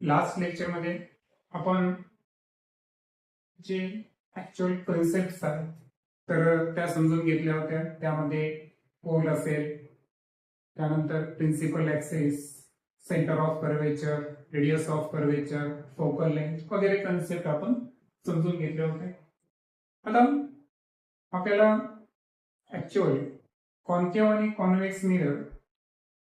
Last lecture मध्ये आपण जे ऍक्च्युअल कन्सेप्ट आहेत तर त्या समजून घेतल्या होत्या. त्यामध्ये पोल असेल, त्यानंतर principal axis, centre of curvature, radius of curvature, focal length वगैरे कन्सेप्ट आपण समजून घेतले होते. आता आपल्याला ऍक्च्युअल कॉन्केव्ह आणि कॉन्व्हेक्स मिरर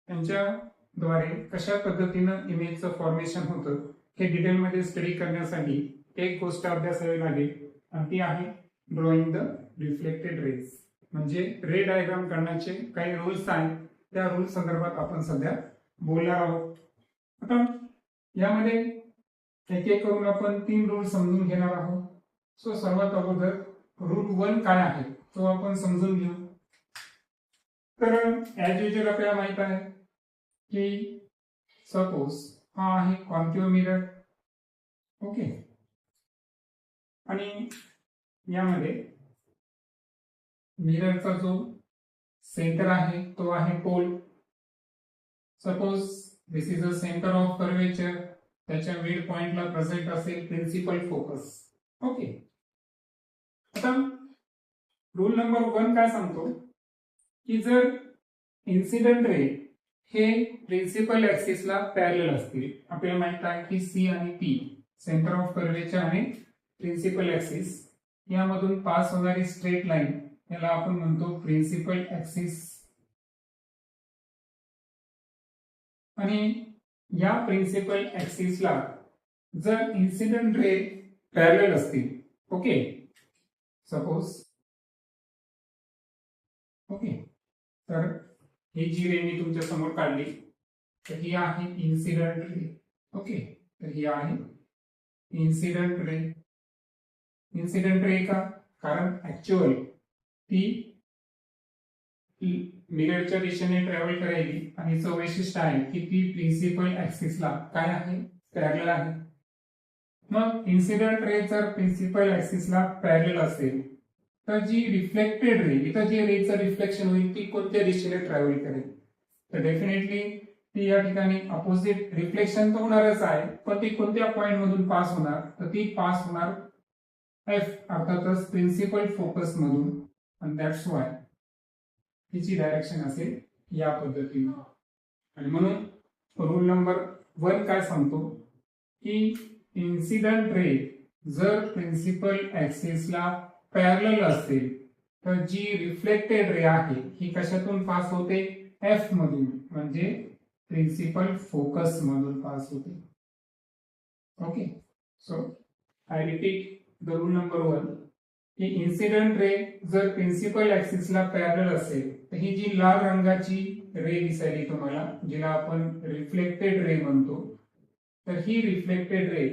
यांच्याद्वारे कशा पद्धतीनं इमेजचं फॉर्मेशन होतं हे डिटेलमध्ये स्टडी करण्यासाठी एक गोष्ट अभ्यासावी लागेल, आणि ती आहे ड्रॉइंग द रिफ्लेक्टेड रेज. म्हणजे रे डायग्राम करण्याचे काही रूल्स आहेत, त्या रूल संदर्भात आपण सध्या बोलणार आहोत. आता यामध्ये एक एक करून आपण 3 रूल समजून घेणार आहोत. सो सर्वात अगोदर रूल 1 काय आहे तो आपण समजून घेऊ. तर ऍज युजल आपल्याला माहित आहे की सपोज हा आहे कॉन्केव्ह मिरर. ओके, आणि यामध्ये मिररचा जो सेंटर आहे तो आहे pole. Suppose this is a centre of curvature, त्याच्या मिड पॉइंटला प्रेझेंट असेल प्रिन्सिपल फोकस. ओके, आता रूल नंबर 1 काय सांगतो की जर इन्सिडेंट रे हे प्रिन्सिपल ऍक्सिसला पॅरलल असतील, आपल्याला माहित आहे की सी आणि पी सेंटर ऑफ कर्वेचर आणि प्रिन्सिपल ऍक्सिस यामधून पास होणारी स्ट्रेट लाईन याला आपण म्हणतो प्रिन्सिपल ऍक्सिस. आणि या प्रिन्सिपल ऍक्सिसला जर इन्सिडेंट रे पॅरलल असतील, ओके, सपोज ओके, तर ही जी रे मी तुमच्या समोर काढली तर ही आहे इन्सिडेंट रे. ओके, तर ही आहे इन्सिडेंट रे. इन्सिडेंट रे का? कारण ऍक्च्युअल ती मिररच्या दिशेने ट्रॅव्हल करायची आणि हिचं वैशिष्ट्य आहे की ती प्रिन्सिपल ऍक्सिसला काय आहे, पॅरलल आहे. मग इन्सिडेंट रे जर प्रिन्सिपल ऍक्सिसला पॅरलल असेल तर जी रिफ्लेक्टेड रे, इथं जी रेचं रिफ्लेक्शन होईल ती कोणत्या दिशेने ट्रॅव्हल करेल, तर डेफिनेटली ती या ठिकाणी अपोजिट रिफ्लेक्शन तर होणारच आहे, पण ती कोणत्या पॉइंट मधून पास होणार, तर ती पास होणार एफ अर्थातच प्रिन्सिपल फोकस मधून. आणि दॅट्स वाय तिची डायरेक्शन असेल या पद्धतीने. आणि म्हणून रूल नंबर 1 काय सांगतो की इन्सिडेंट रे जर प्रिन्सिपल ऍक्सिसला पॅरलल असेल तर जी रिफ्लेक्टेड रे आहे ही कशातून पास होते, एफ मधून, म्हणजे प्रिन्सिपल फोकस मधून पास होते. Okay, so I repeat the rule number 1 की इन्सिडेंट रे जर प्रिन्सिपल ऍक्सिसला पॅरलल असेल तर ही जी लाल रंगाची रे दिसायली तुम्हाला, जिला आपण रिफ्लेक्टेड रे म्हणतो, तर ही रिफ्लेक्टेड रे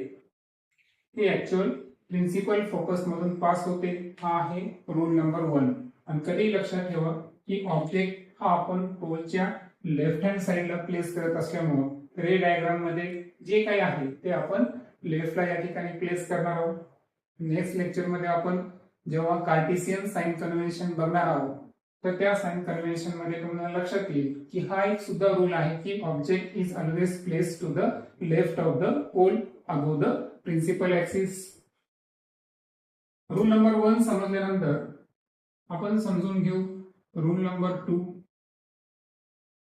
ही ऍक्च्युअल प्रिन्सिपल फोकस मधून पास होते. हा आहे रूल नंबर 1. आणि कधी लक्षात ठेवा की ऑब्जेक्ट हा आपण पोलच्या लेफ्ट हँड साइडला प्लेस करत असल्यामुळे रे डायग्राम मध्ये जे काही आहे ते आपण लेफ्टला या ठिकाणी प्लेस करणार आहोत. नेक्स्ट लेक्चर मध्ये आपण जेव्हा कार्टेशियन साइन कन्व्हेन्शन बघणार आहोत तर त्या साइन कन्व्हेन्शन मध्ये तुम्हाला लक्षात येईल की हा एक सुद्धा रूल आहे की object is always place to the left of the pole above the principal axis. Rule number 1 समजल्यानंतर आपण समजून घेऊ रूल नंबर 2.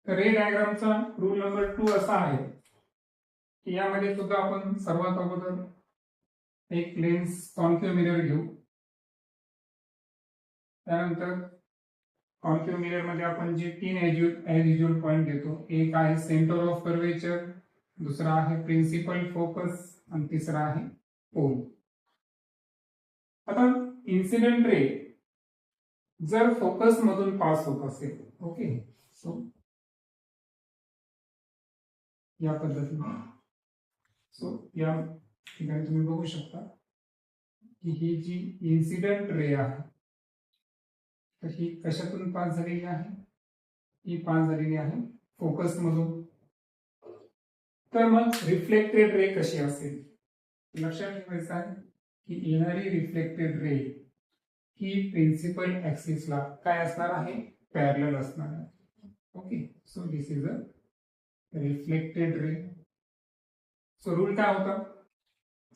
रे डायग्रामचा रूल नंबर 2 असा आहे की यामध्ये सुद्धा आपण सर्वात अगोदर एक लेन्स कॉन्केव्ह मिरर घेऊ. त्यानंतर कॉन्केव्ह मिरर मध्ये आपण जे 3 एज युजुअल पॉइंट घेतो, एक आहे सेंटर ऑफ कर्वेचर, दुसरा आहे प्रिन्सिपल फोकस आणि तिसरा आहे पोल. आता इन्सिडेंट रे जर फोकस मधून पास होत असेल, ओके, सो या पद्धतीने, सो या ठिकाणी तुम्ही बघू शकता की ही जी इन्सिडेंट रे आहे तर ही कशातून पास झालेली आहे, ही पास झालेली आहे फोकस मधून. तर मग रिफ्लेक्टेड रे कशी असेल, लक्षात ठेवायचं आहे की येणारी रिफ्लेक्टेड रे ही प्रिन्सिपल ऍक्सिसला काय असणार आहे, पॅरलल असणार आहे. Okay, so this is a reflected ray. So rule काय होता,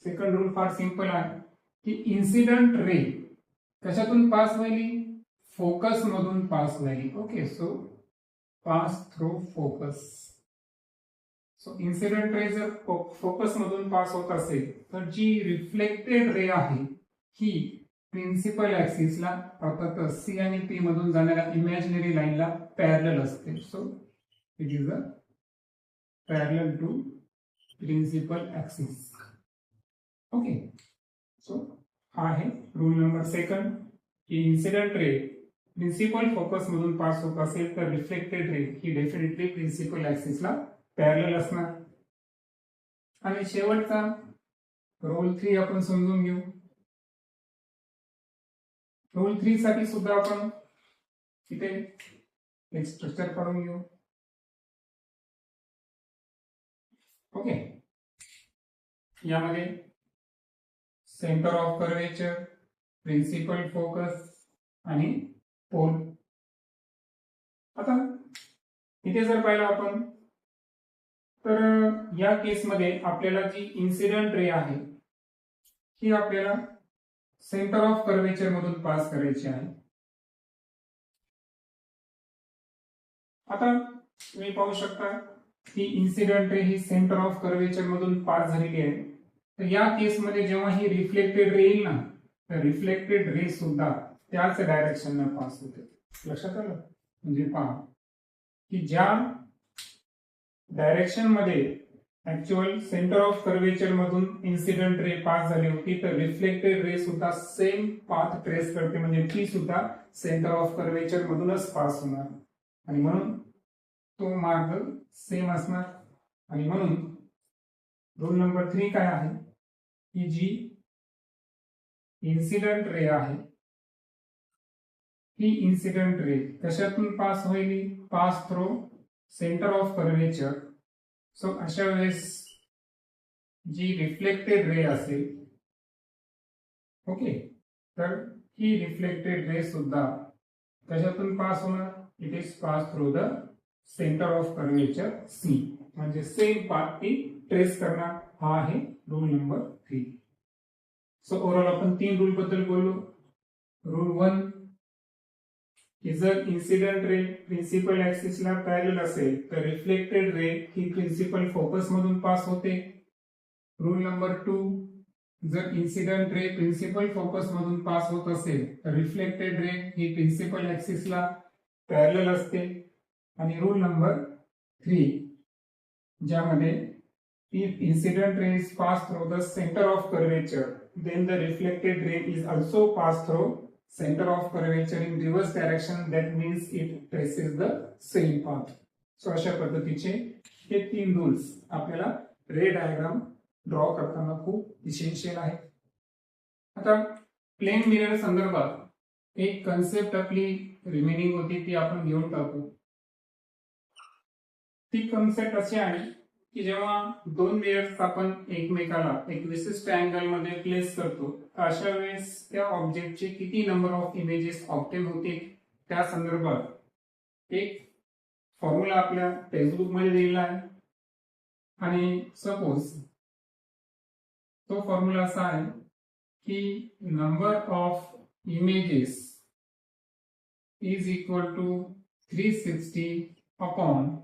सेकंड रूल फार सिंपल आहे की इन्सिडेंट रे कशातून पास व्हायली, फोकस मधून पास व्हायली. Okay, so pass through focus. So incident ray जर फोकस मधून पास होत असेल तर जी रिफ्लेक्टेड रे आहे ही प्रिन्सिपल ऍक्सिसला अर्थात सी आणि पी मधून जाणाऱ्या इमॅजिनरी लाईनला पॅरलल असते. So it is a parallel to principal axis. Okay, so हा आहे रूल नंबर सेकंड की इन्सिडेंट रे प्रिन्सिपल फोकस मधून पास होत असेल तर रिफ्लेक्टेड रे ही डेफिनेटली प्रिन्सिपल ऍक्सिसला पॅरलल असणार. आणि शेवटचा रोल 3 आपण समजून घेऊ. रोल 3 साठी सुद्धा आपण इथे एक स्ट्रक्चर करून घेऊ. ओके, यामध्ये centre of curvature, principal focus आणि पोल. आता इथे जर पाहिलं आपण तर या केसमध्ये आपल्याला जी इन्सिडेंट रे आहे ही आपल्याला सेंटर ऑफ कर्वेचर मधून पास करायची आहे. आता तुम्ही पाहू शकता की incident ray he centre of curvature मधून पास झालेली आहे. तर या केसमध्ये जेव्हा ही रिफ्लेक्टेड रे येईल ना तर रिफ्लेक्टेड रे सुद्धा त्याच डायरेक्शनने पास होते. लक्षात आलं? म्हणजे पहा की ज्या डायरेक्शन मध्ये ऍक्च्युअल सेंटर ऑफ कर्वेचर मधून इन्सिडेंट रे पास झाली होती तर रिफ्लेक्टेड रे सुद्धा सेम पाथ ट्रेस करते, म्हणजे ती सुद्धा सेंटर ऑफ कर्वेचर मधूनच पास होणार आणि म्हणून तो मार्ग सेम असणार. आणि म्हणून रूल नंबर 3 काय आहे की जी इन्सिडेंट रे आहे ही इन्सिडेंट रे कशातून पास होईल, pass through centre of curvature. So अशा वेळेस जी रिफ्लेक्टेड रे असेल, ओके, तर ही रिफ्लेक्टेड रे सुद्धा कशातून पास होणार, it is pass through the centre of curvature C, म्हणजे सेम पाथ ती ट्रेस करणार. हा आहे रूल नंबर 3. सो ओव्हरऑल आपण 3 रूल बद्दल बोललो. रूल 1 की जर इन्सिडेंट रे प्रिन्सिपल ऍक्सिसला पॅरलल असेल तर रिफ्लेक्टेड रे ही प्रिन्सिपल फोकस मधून पास होते. रूल नंबर 2 जर इन्सिडेंट रे प्रिन्सिपल फोकस मधून पास होत असेल तर रिफ्लेक्टेड रे ही प्रिन्सिपल ऍक्सिसला पॅरलल असते. आणि रूल नंबर 3 ज्यामध्ये if incident ray is passed through the center of curvature then the reflected ray is also passed through center of curvature in reverse direction, that means it traces the same path. So अशा पद्धतीचे हे 3 rules आपल्याला रे diagram draw करताना खूप essential आहे. आता plain mirror संदर्भात एक कन्सेप्ट आपली रिमेनिंग होती ती आपण घेऊन टाकू. ती कन्सेप्ट अशी आहे की जेव्हा 2 मिरर्स आपण एकमेकाला एक विशिष्ट अँगल मध्ये प्लेस करतो तर अशा वेळेस त्या ऑब्जेक्टचे किती नंबर ऑफ इमेजेस ऑब्टेन होतील त्या संदर्भात एक फॉर्म्युला आपल्या टेक्स्टबुक मध्ये दिलेला आहे. आणि सपोज तो फॉर्म्युला असा आहे की number of images is equal to 360 upon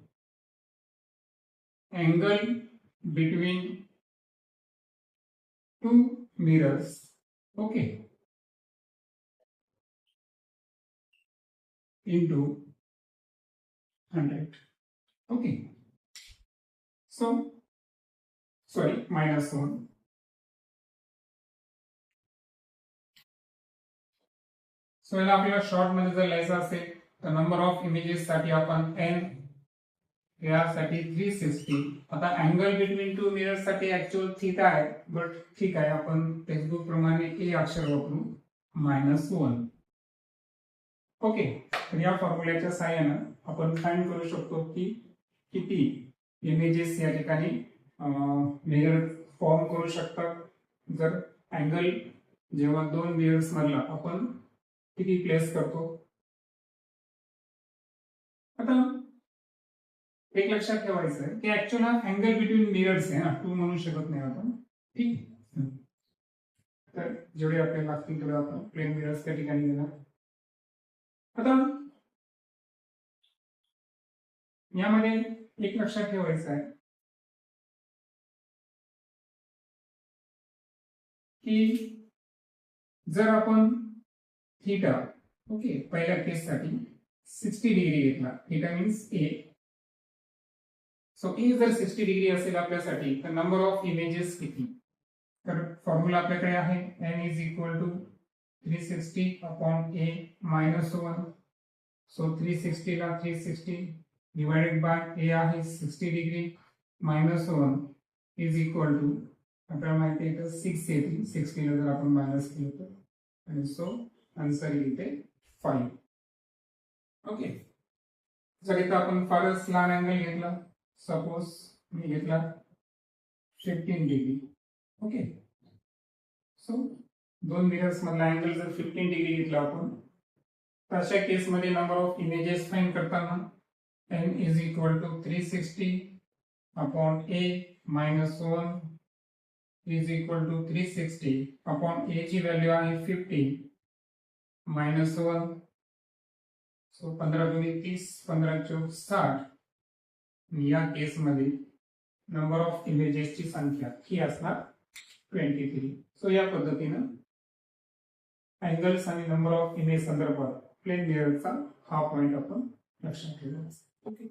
angle between 2 mirrors, okay, into 100, okay. So sorry, -1. So याला आपल्याला शॉर्ट मध्ये जर लिहायचं असेल तर नंबर ऑफ इमेजेस साठी आपण n यासाठी 360. आता अँगल बिटवीन 2 मिरर्स साठी ऍक्च्युअल थीटा आहे, बट ठीक आहे आपण टेक्स्टबुक प्रमाणे ए अक्षर वापरू -1. ओके, तर या फॉर्म्युल्याच्या सहाय्याने आपण फाइंड करू शकतो की किती इमेजेस या ठिकाणी मिरर फॉर्म करू शकतात जर अँगल जेव्हा 2 मिरर्स मधला आपण किती प्लेस करतो. आता एक लक्षात ठेवायचं आहे की ऍक्च्युअल हा अँगल बिटवीन मिरर्स आहे ना, टू म्हणू शकत नाही आपण. ठीक. तर जेवढे आपल्याला लागतील तेवढे आपण प्लेन मिरर्स त्या ठिकाणी घेणार. आता यामध्ये एक लक्षात ठेवायचं आहे की जर आपण थीटा, ओके, पहिल्या केससाठी 60 डिग्री घेतला, थीटा मीन्स ए. सो ए जर 60 डिग्री असेल आपल्यासाठी तर नंबर ऑफ इमेजेस किती? तर फॉर्म्युला आपल्याकडे आहे n is equal to 360 upon a minus 1. So 360 ला 360 डिवाइडेड बाय a आहे 60 degree minus 1 is equal to, आपल्याला माहिती आहे तर 6 येते, 60 ला जर आपण मायनस केलं तर, आणि सो आन्सर येते 5. ओके. जर इथं आपण फारच लहान अँगल घेतला, सपोज मी घेतला 15 डिग्री. ओके. सो दोन मिरर्स मधला अँगल जर 15 डिग्री घेतला आपण, तर अशा केसमध्ये नंबर ऑफ इमेजेस फाइंड करताना n is equal to 360 upon a minus 1 is equal to 360 upon a ची व्हॅल्यू आहे 50 मायनस 1. सो 15 गुणिले 30, 15 चौक 60. या केसमध्ये नंबर ऑफ इमेजेसची संख्या ही असणार 23. सो या पद्धतीनं अँगल्स आणि नंबर ऑफ इमेज संदर्भात प्लेन मिररचा हा पॉइंट आपण लक्षात ठेवला. ओके.